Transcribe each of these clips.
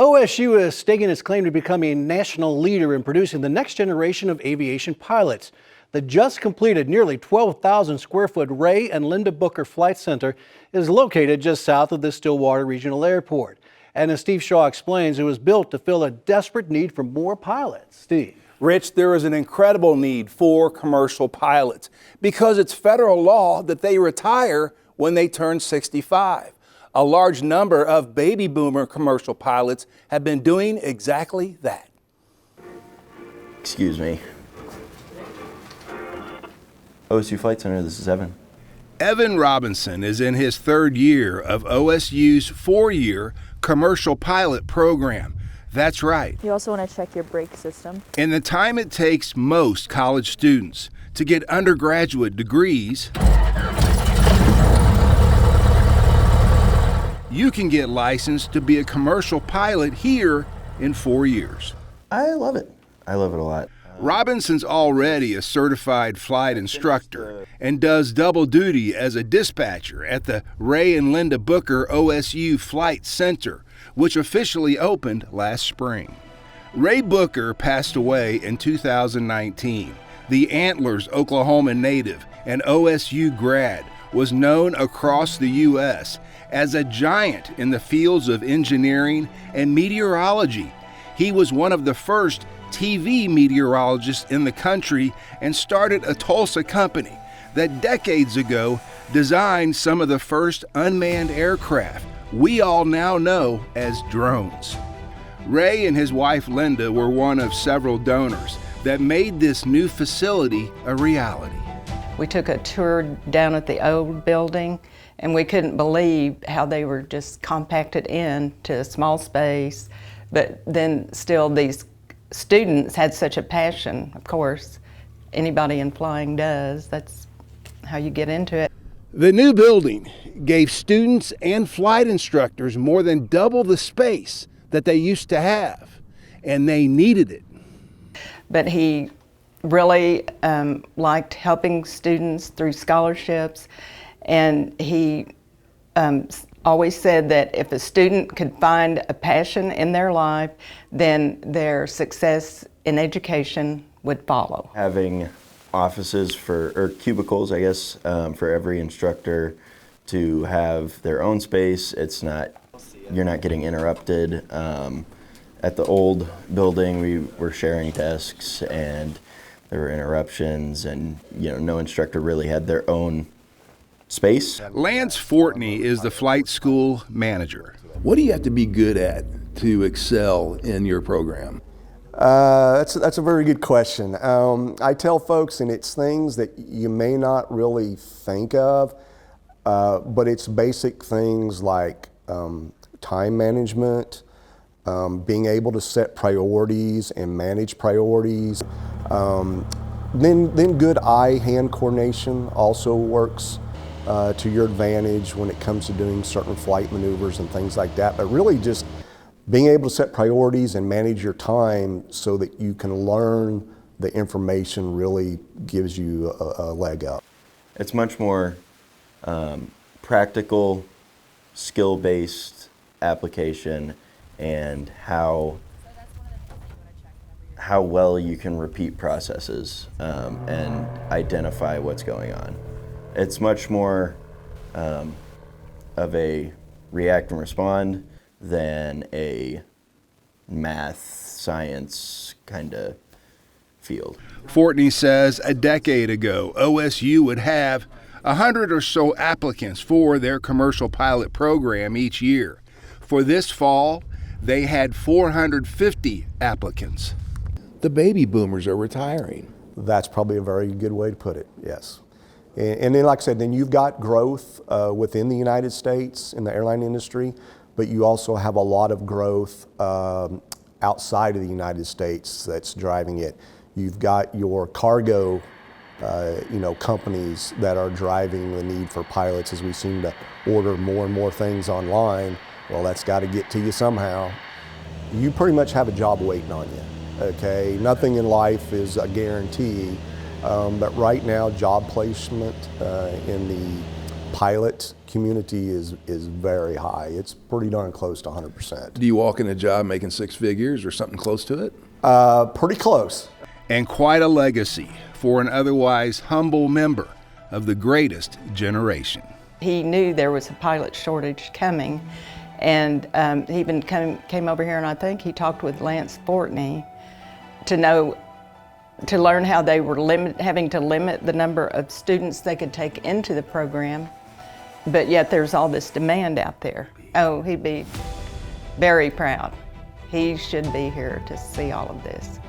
OSU is staking its claim to become a national leader in producing the next generation of aviation pilots. The just completed nearly 12,000 square foot Ray and Linda Booker Flight Center is located just south of the Stillwater Regional Airport. And as Steve Shaw explains, it was built to fill a desperate need for more pilots. Steve. Rich, there is an incredible need for commercial pilots because it's federal law that they retire when they turn 65. A large number of baby boomer commercial pilots have been doing exactly that. Excuse me. OSU Flight Center, this is Evan. Evan Robinson is in his third year of OSU's 4-year commercial pilot program. That's right. You also want to check your brake system. In the time it takes most college students to get undergraduate degrees, you can get licensed to be a commercial pilot here in 4 years. I love it. I love it a lot. Robinson's already a certified flight instructor and does double duty as a dispatcher at the Ray and Linda Booker OSU Flight Center, which officially opened last spring. Ray Booker passed away in 2019. The Antlers, Oklahoma native and OSU grad, was known across the U.S. as a giant in the fields of engineering and meteorology. He was one of the first TV meteorologists in the country and started a Tulsa company that decades ago designed some of the first unmanned aircraft we all now know as drones. Ray and his wife Linda were one of several donors that made this new facility a reality. We took a tour down at the old building and we couldn't believe how they were just compacted into a small space, but then still these students had such a passion. Of course, anybody in flying does. That's how you get into it. The new building gave students and flight instructors more than double the space that they used to have, and they needed it. But he really liked helping students through scholarships, and he always said that if a student could find a passion in their life, then their success in education would follow. Having offices or cubicles, I guess, for every instructor to have their own space. You're not getting interrupted. At the old building, we were sharing desks and there were interruptions, and no instructor really had their own space. Lance Fortney is the flight school manager. What do you have to be good at to excel in your program? That's a very good question. I tell folks, and it's things that you may not really think of, but it's basic things like time management, being able to set priorities and manage priorities. Then good eye-hand coordination also works to your advantage when it comes to doing certain flight maneuvers and things like that. But really just being able to set priorities and manage your time so that you can learn the information really gives you a leg up. It's much more practical, skill-based application, and how well you can repeat processes and identify what's going on. It's much more of a react and respond than a math, science kind of field. Fortney says a decade ago, OSU would have 100 or so applicants for their commercial pilot program each year. For this fall, they had 450 applicants. The baby boomers are retiring. That's probably a very good way to put it, yes. And then, like I said, then you've got growth within the United States in the airline industry, but you also have a lot of growth outside of the United States that's driving it. You've got your cargo companies that are driving the need for pilots as we seem to order more and more things online. Well, that's got to get to you somehow. You pretty much have a job waiting on you, okay? Nothing in life is a guarantee, but right now job placement in the pilot community is very high. It's pretty darn close to 100%. Do you walk in a job making six figures or something close to it? Pretty close. And quite a legacy for an otherwise humble member of the greatest generation. He knew there was a pilot shortage coming, and he even came over here, and I think he talked with Lance Fortney to learn how they were having to limit the number of students they could take into the program, but yet there's all this demand out there. Oh, he'd be very proud. He should be here to see all of this.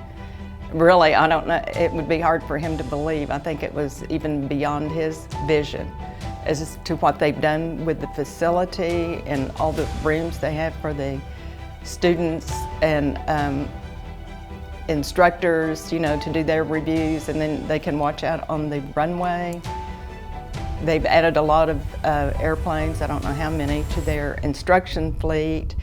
Really, I don't know, it would be hard for him to believe. I think it was even beyond his vision as to what they've done with the facility and all the rooms they have for the students and instructors, to do their reviews, and then they can watch out on the runway. They've added a lot of airplanes, I don't know how many, to their instruction fleet.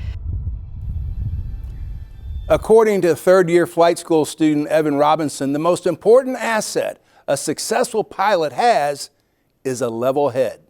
According to third-year flight school student Evan Robinson, the most important asset a successful pilot has is a level head.